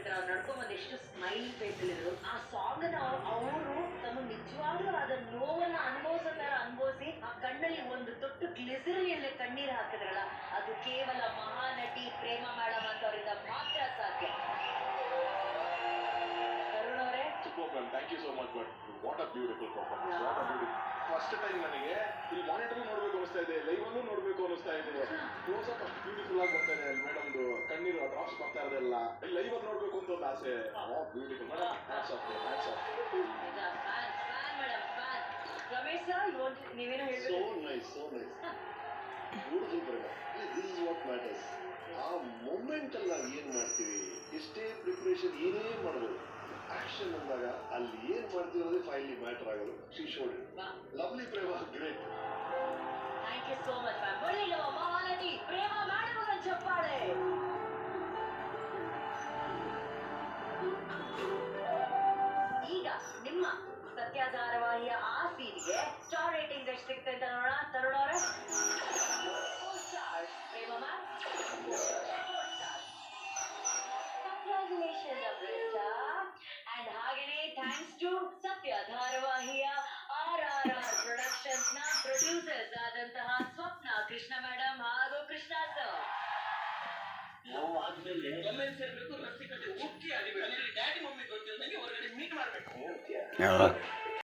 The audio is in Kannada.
ಹೇಳ್ತಾರೆ ಅವ್ರು ನಡ್ಕೊಂಡ್ ಬಂದು ಎಷ್ಟು ಸ್ಮೈಲ್ ಫೇಸ್ ಇದ್ರು ಆ ಸಾಂಗ್ ಅವರು ತಮ್ಮ ನಿಜವಾಗ್ಲೂ ಆದ ನೋವನ್ನ ಅನುಭವಿಸೋ ತರ ಅನುಭವಿಸಿ ಆ ಕಣ್ಣಲ್ಲಿ ಒಂದು ತೊಟ್ಟು ಗ್ಲಿಸರಿಯಲ್ಲಿ ಕಣ್ಣೀರು ಹಾಕಿದ್ರಲ್ಲ ಅದು ಕೇವಲ ಮಹಾನಟಿ ಪ್ರೇಮ ಮೇಡಮ್ ಅಂತವರಿಂದ ಮಾತ್ರ ಸಾಧ್ಯ. ತರುಣ್ ಅವರೇ, super ma'am, thank you so much. But what a beautiful performance, what a beautiful. First time ನನಗೆ ಇಲ್ಲಿ ಮಾನಿಟರ್ ನೋಡ್ಬೇಕು ಅನಿಸ್ತಾ ಇದೆ, ಲೈವ್ ಅಲ್ಲೂ ನೋಡ್ಬೇಕು ಅನಿಸ್ತಾ ಇದೆ. ಕ್ಲೋಸ್ ಅಪ್ ಅಷ್ಟು ಬ್ಯೂಟಿಫುಲ್ ಆಗಿ ಬರ್ತಾ ಇದೆ ಮೇಡಮ್ದು, ಕಣ್ಣೀರು ಡ್ರಾಪ್ಸ್ ಬರ್ತಾ ಇರೋದೆಲ್ಲ ಲೈವ್ ಅಲ್ಲಿ ನೋಡ್ಬೇಕು ಅಂತ ಒಂದು ಆಸೆ. Beautiful madam, hats off, hats off. Ramesh sir, ನೀವೇನೋ ಹೇಳ್ಬೇಕು? So nice, so nice, beautiful Prema. This is what matters. ಆ ಮೂಮೆಂಟ್ ಅಲ್ಲಿ ನಾವು ಏನ್ ಮಾಡ್ತೀವಿ, ಎಷ್ಟೇ ಪ್ರಿಪರೇಷನ್ ಏನೇ ಮಾಡ್ಬೋದು, ಆಕ್ಷನ್ ಅಂದಾಗ ಅಲ್ಲಿ ಏನ್ ಮಾಡ್ತೀವಿ ಅನ್ನೋದೇ ಫೈನಲಿ ಮ್ಯಾಟರ್ ಆಗೋದು. She showed it. Lovely Prema, great. Thank you so much ma'am. ಬರಲಿಲ್ಲ ಮಹಾನಟಿ ಪ್ರೇಮ ಮಾಡುವ ಚಪ್ಪಾಳೆ. ಈಗ ನಿಮ್ಮ ಸತ್ಯ ಧಾರಾವಾಹಿಯ ಆ ಸೀನ್ಗೆ ಸ್ಟಾರ್ ರೇಟಿಂಗ್ ಎಷ್ಟು ಸಿಗ್ತದೆ ಅಂತ ನೋಡೋಣ. ತರುಣ್ ಅವರೇ, 4 stars. Prema ma'am, 4 stars. Congratulations, Amrita. And ಹಾಗೇನೆ ಥ್ಯಾಂಕ್ಸ್ ಟು ಸತ್ಯ ಧಾರಾವಾಹಿಯ RRR ಪ್ರೊಡಕ್ಷನ್ಸ್ ನ ಪ್ರೊಡ್ಯೂಸರ್ಸ್ ಆದಂತಹ ಸ್ವಪ್ನ ಕೃಷ್ಣ ಮೇಡಮ್ ಹಾಗೂ ಕೃಷ್ಣ ಸರ್. ನಾವು ಆದ್ಮೇಲೆ ಕಮೆಂಟ್ಸ್ ಇರಬೇಕು, ರಸ್ತೆ ಕಡೆ ಉಕ್ಕಿ ಆಗಿಬೇಕು. ಡ್ಯಾಡಿ ಮಮ್ಮಿ ಗೊತ್ತಿಲ್ಲ, ಹೊರಗಡೆ ಮೀಟ್ ಮಾಡಬೇಕು.